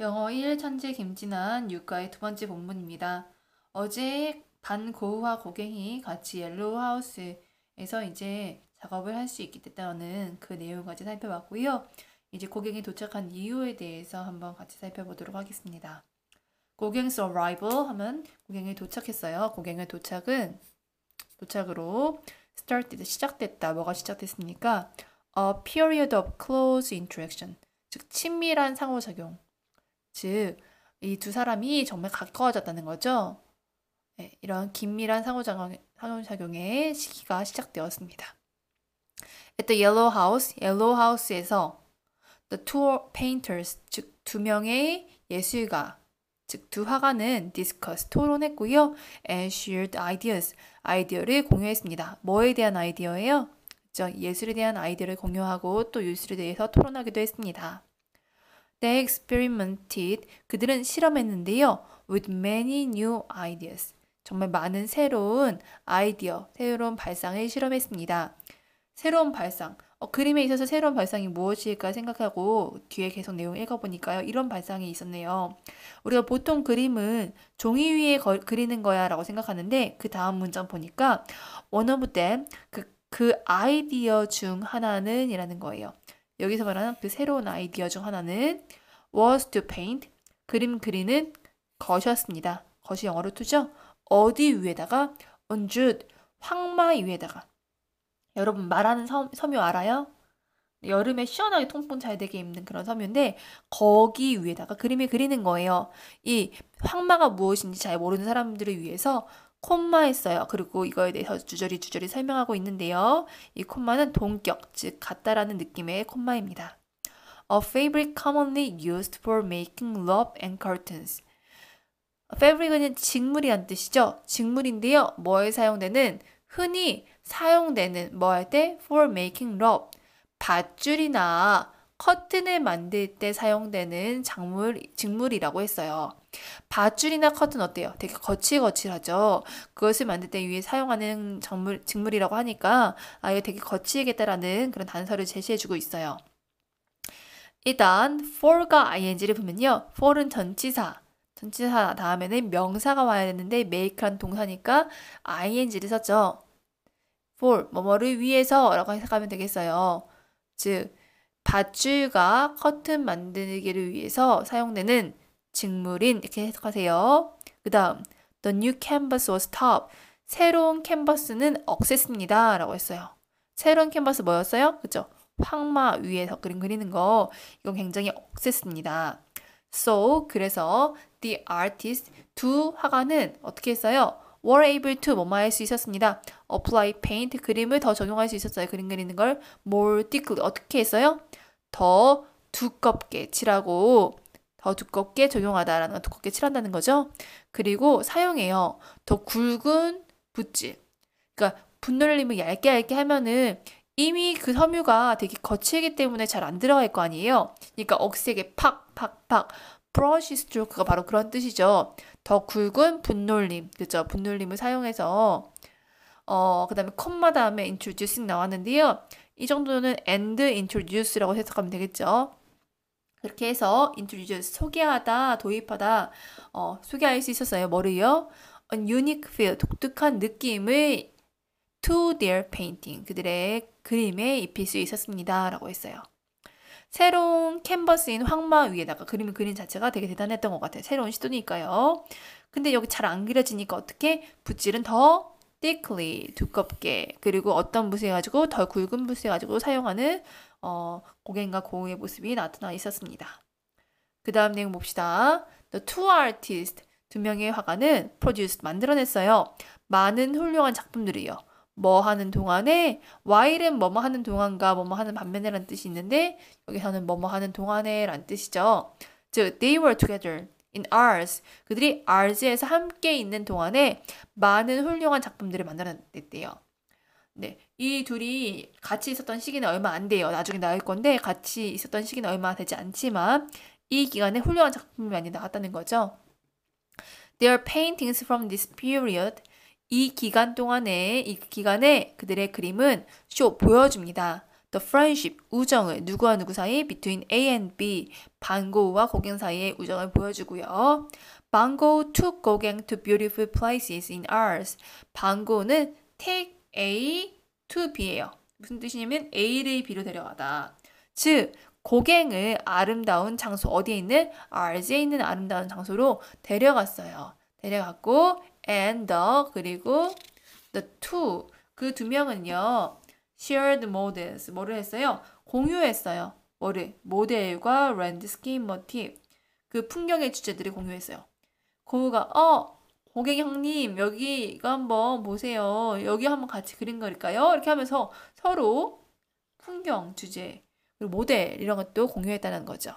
영어 1 천재 김진한 육과의 두 번째 본문입니다. 어제 반고우와 고갱이 같이 옐로우 하우스에서 이제 작업을 할 수 있게 됐다는 그 내용을 같이 살펴봤고요. 이제 고갱이 도착한 이유에 대해서 한번 같이 살펴보도록 하겠습니다. 고갱's arrival 하면 고갱이 도착했어요. 고갱의 도착으로 started 시작됐다. 뭐가 시작됐습니까? A period of close interaction. 즉 친밀한 상호작용. 즉, 이 두 사람이 정말 가까워졌다는 거죠. 네, 이런 긴밀한 상호작용의 시기가 시작되었습니다. At the Yellow House, 옐로우 하우스에서 the two painters, 즉 두 명의 예술가, 즉 두 화가는 discuss, 토론했고요. and shared ideas, 아이디어를 공유했습니다. 뭐에 대한 아이디어예요? 그렇죠? 예술에 대한 아이디어를 공유하고 또 예술에 대해서 토론하기도 했습니다. They experimented. 그들은 실험했는데요. With many new ideas. 정말 많은 새로운 아이디어, 새로운 발상을 실험했습니다. 새로운 발상. 그림에 있어서 새로운 발상이 무엇일까 생각하고 뒤에 계속 내용 읽어보니까요. 이런 발상이 있었네요. 우리가 보통 그림은 종이 위에 그리는 거야 라고 생각하는데 그 다음 문장 보니까 one of them, 그 아이디어 중 하나는 이라는 거예요. 여기서 말하는 그 새로운 아이디어 중 하나는 was to paint, 그림 그리는 것이었습니다. 것이 영어로 to죠. 어디 위에다가? on jute, 황마 위에다가. 여러분 말하는 섬유 알아요? 여름에 시원하게 통풍 잘 되게 입는 그런 섬유인데 거기 위에다가 그림을 그리는 거예요. 이 황마가 무엇인지 잘 모르는 사람들을 위해서 콤마했어요. 그리고 이거에 대해서 주저리 설명하고 있는데요. 이 콤마는 동격, 즉 같다라는 느낌의 콤마입니다. A fabric commonly used for making rope and curtains. fabric은 직물이란 뜻이죠. 직물인데요. 뭐에 사용되는? 흔히 사용되는 뭐 할 때? for making rope. 밧줄이나 커튼을 만들 때 사용되는 직물이라고 했어요. 밧줄이나 커튼 어때요? 되게 거칠거칠하죠. 그것을 만들 때 위에 사용하는 직물이라고 하니까 이거 되게 거칠겠다라는 그런 단서를 제시해주고 있어요. 일단 for가 ing를 보면요. for은 전치사 다음에는 명사가 와야 되는데 make란 동사니까 ing를 썼죠. for, 뭐뭐를 위해서 라고 해석하면 되겠어요. 즉, 밧줄과 커튼 만들기를 위해서 사용되는 직물인 이렇게 해석하세요. 그 다음 the new canvas was top. 새로운 캔버스는 억셌습니다. 라고 했어요. 새로운 캔버스 뭐였어요? 그죠? 황마 위에서 그림 그리는 거 이건 굉장히 억셌습니다. So, 그래서 the artist, 두 화가는 어떻게 했어요? were able to 뭐뭐 할 수 있었습니다. apply paint, 그림을 더 적용할 수 있었어요. 그림 그리는 걸 more thickly, 어떻게 했어요? 더 두껍게 칠하고 더 두껍게 적용하다라는 건 두껍게 칠한다는 거죠. 그리고 사용해요. 더 굵은 붓질. 그러니까 분놀림을 얇게 하면은 이미 그 섬유가 되게 거칠기 때문에 잘 안 들어갈 거 아니에요. 그러니까 억세게 팍팍팍 브러쉬 스트로크가 바로 그런 뜻이죠. 더 굵은 분놀림, 그죠? 분놀림을 사용해서 그 다음에 콤마 다음에 introducing 나왔는데요. 이 정도는 and introduce라고 해석하면 되겠죠. 그렇게 해서 introduce, 소개하다, 도입하다, 소개할 수 있었어요. 뭐를요? A unique feel, 독특한 느낌을 to their painting, 그들의 그림에 입힐 수 있었습니다. 라고 했어요. 새로운 캔버스인 황마 위에다가 그림을 그린 자체가 되게 대단했던 것 같아요. 새로운 시도니까요. 근데 여기 잘 안 그려지니까 어떻게? 붓질은 더 thickly, 두껍게, 그리고 어떤 붓을 가지고 더 굵은 붓을 가지고 사용하는 고갱과 고우의 모습이 나타나 있었습니다. 그 다음 내용 봅시다. The two artists, 두 명의 화가는 produced, 만들어냈어요. 많은 훌륭한 작품들이요. 뭐 하는 동안에, while은 뭐뭐 하는 동안과 뭐뭐 하는 반면에라는 뜻이 있는데 여기서는 뭐뭐 하는 동안에 라는 뜻이죠. 즉, they were together in Ars. 그들이 Ars에서 함께 있는 동안에 많은 훌륭한 작품들을 만들어냈대요. 네, 이 둘이 같이 있었던 시기는 얼마 안 돼요. 나중에 나올 건데 같이 있었던 시기는 얼마 되지 않지만 이 기간에 훌륭한 작품이 많이 나왔다는 거죠. Their paintings from this period, 이 기간에 그들의 그림은 보여줍니다. the friendship, 우정을 누구와 누구 사이 between A and B, 반고우와 고갱 사이의 우정을 보여주고요. 반고 took 고갱 to beautiful places in ours. 반고는 take A to B예요. 무슨 뜻이냐면 A를 B로 데려가다. 즉 고갱을 아름다운 장소 어디에 있는 ours에 있는 아름다운 장소로 데려갔어요. 데려갔고 and the 그리고 the two 그 두 명은요 shared models 뭐를 했어요? 공유했어요. 뭐를? 모델과 landscape motif 그 풍경의 주제들을 공유했어요. 고우가 고객 형님 여기 이거 한번 보세요. 여기 한번 같이 그림 그릴까요? 이렇게 하면서 서로 풍경 주제 그리고 모델 이런 것도 공유했다는 거죠.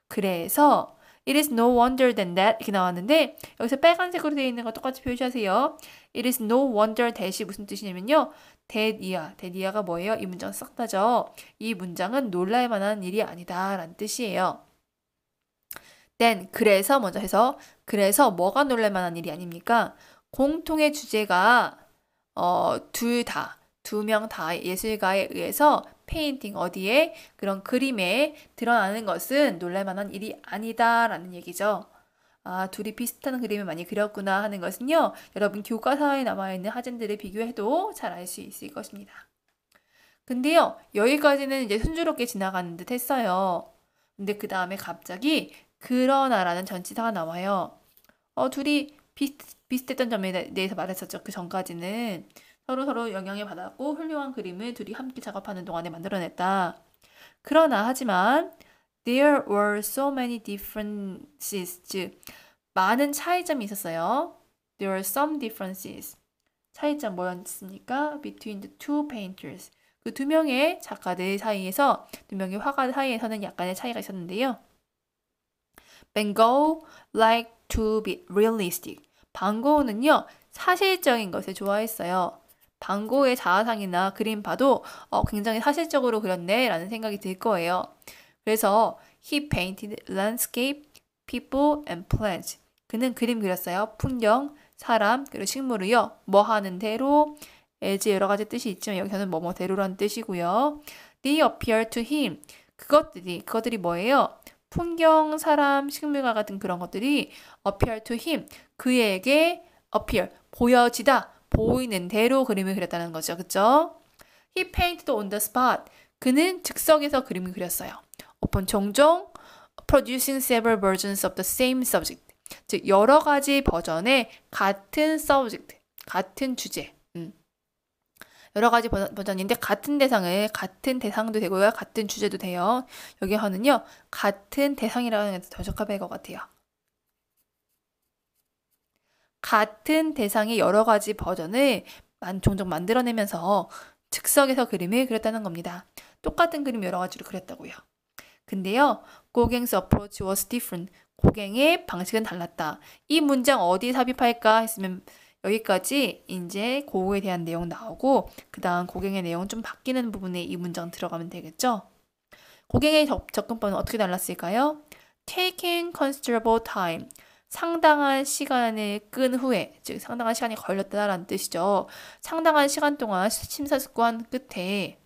그래서 It is no wonder than that 이렇게 나왔는데 여기서 빨간색으로 되어 있는 거 똑같이 표시하세요. It is no wonder that이 무슨 뜻이냐면요. that이야가 뭐예요? 이 문장 싹 다죠. 이 문장은 놀랄 만한 일이 아니다 라는 뜻이에요. then 그래서 먼저 해서 그래서 뭐가 놀랄 만한 일이 아닙니까? 공통의 주제가 두 명 다 예술가에 의해서 페인팅 어디에 그런 그림에 드러나는 것은 놀랄만한 일이 아니다라는 얘기죠. 둘이 비슷한 그림을 많이 그렸구나 하는 것은요. 여러분 교과서에 남아있는 사진들을 비교해도 잘 알 수 있을 것입니다. 근데요. 여기까지는 이제 순조롭게 지나가는 듯 했어요. 근데 그 다음에 갑자기 그러나라는 전치사가 나와요. 둘이 비슷했던 점에 대해서 말했었죠. 그 전까지는. 서로 영향을 받았고 훌륭한 그림을 둘이 함께 작업하는 동안에 만들어냈다. 그러나 하지만 there were so many differences 즉 많은 차이점이 있었어요. There were some differences 차이점 뭐였습니까? Between the two painters 그 두 명의 작가들 사이에서 두 명의 화가 사이에서는 약간의 차이가 있었는데요. Van Gogh liked to be realistic 반 고흐는요 사실적인 것을 좋아했어요. 반 고흐의 자화상이나 그림 봐도 굉장히 사실적으로 그렸네 라는 생각이 들 거예요. 그래서 he painted landscape, people and plants. 그는 그림 그렸어요. 풍경, 사람, 그리고 식물을요. 뭐 하는 대로 as 여러 가지 뜻이 있지만 여기서는 뭐뭐대로라는 뜻이고요. They appear to him. 그것들이 뭐예요? 풍경, 사람, 식물과 같은 그런 것들이 appear to him. 그에게 appear, 보여지다. 보이는 대로 그림을 그렸다는 거죠. 그쵸? He painted on the spot. 그는 즉석에서 그림을 그렸어요. upon 종종 producing several versions of the same subject. 즉 여러 가지 버전의 같은 subject, 같은 주제. 여러 가지 버전인데 같은 대상도 되고요. 같은 주제도 돼요. 여기서는요. 같은 대상이라는 게 더 적합할 것 같아요. 같은 대상의 여러 가지 버전을 종종 만들어내면서 즉석에서 그림을 그렸다는 겁니다. 똑같은 그림 여러 가지로 그렸다고요. 근데요. 고갱's approach was different. 고갱의 방식은 달랐다. 이 문장 어디에 삽입할까 했으면 여기까지 이제 고우에 대한 내용 나오고 그 다음 고갱의 내용 좀 바뀌는 부분에 이 문장 들어가면 되겠죠. 고갱의 접근법은 어떻게 달랐을까요? Taking considerable time. 상당한 시간을 끈 후에, 즉 상당한 시간이 걸렸다라는 뜻이죠. 상당한 시간 동안 심사숙고한 끝에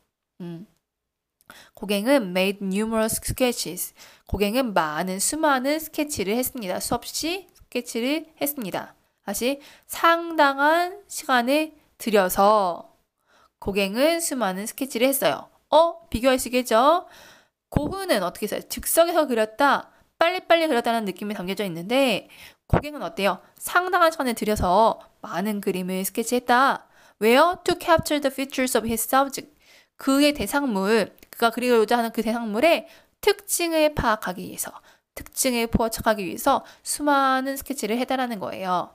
고갱은 made numerous sketches. 고갱은 수많은 스케치를 했습니다. 수없이 스케치를 했습니다. 다시 상당한 시간을 들여서 고갱은 수많은 스케치를 했어요. 비교하시겠죠? 고흐는 어떻게 했어요? 즉석에서 그렸다. 빨리빨리 그렸다는 느낌이 담겨져 있는데 고갱은 어때요? 상당한 시간을 들여서 많은 그림을 스케치했다. 왜요? To capture the features of his subject. 그의 대상물, 그가 그리고자 하는 그 대상물의 특징을 파악하기 위해서, 특징을 포착하기 위해서 수많은 스케치를 해달라는 거예요.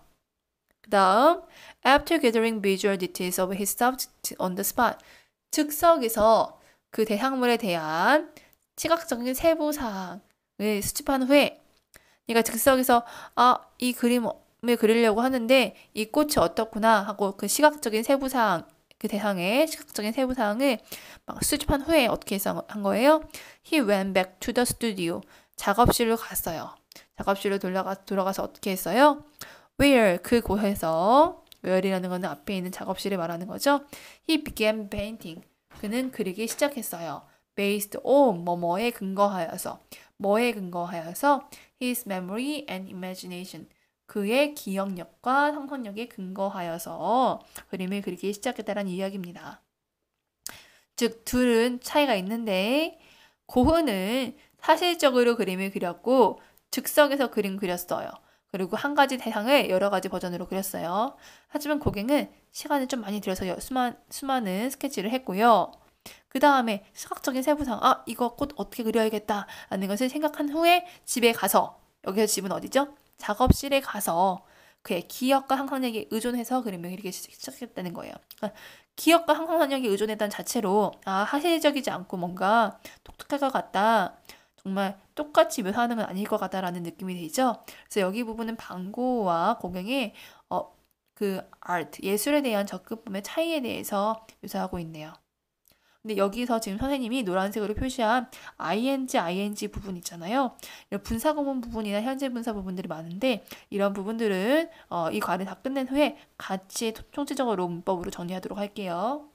그 다음, after gathering visual details of his subject on the spot. 즉석에서 그 대상물에 대한 시각적인 세부사항 수집한 후에 얘가 즉석에서 이 그림을 그리려고 하는데 이 꽃이 어떻구나 하고 그 시각적인 세부사항 그 대상의 시각적인 세부사항을 막 수집한 후에 어떻게 해서 한 거예요? He went back to the studio. 작업실로 갔어요. 작업실로 돌아가서 어떻게 했어요? Where 그곳에서 where이라는 거는 앞에 있는 작업실을 말하는 거죠. He began painting. 그는 그리기 시작했어요. based on 뭐뭐에 근거하여서 뭐에 근거하여서 his memory and imagination 그의 기억력과 상상력에 근거하여서 그림을 그리기 시작했다는 이야기입니다. 즉 둘은 차이가 있는데 고흐는 사실적으로 그림을 그렸고 즉석에서 그림 그렸어요. 그리고 한 가지 대상을 여러 가지 버전으로 그렸어요. 하지만 고갱은 시간을 좀 많이 들여서 수많은 스케치를 했고요. 그 다음에 시각적인 세부상, 이거 꽃 어떻게 그려야겠다 라는 것을 생각한 후에 집에 가서, 여기서 집은 어디죠? 작업실에 가서 그의 기억과 상상력에 의존해서 그림을 그리기 시작했다는 거예요. 그러니까 기억과 상상력에 의존했다는 자체로 사실적이지 않고 뭔가 독특할 것 같다. 정말 똑같이 묘사하는 건 아닐 것 같다라는 느낌이 들죠. 그래서 여기 부분은 반고와 고갱의 그 아트, 예술에 대한 접근법의 차이에 대해서 묘사하고 있네요. 근데 여기서 지금 선생님이 노란색으로 표시한 ing 부분 있잖아요. 이런 분사구문 부분이나 현재 분사 부분들이 많은데 이런 부분들은 이 과를 다 끝낸 후에 같이 총체적으로 문법으로 정리하도록 할게요.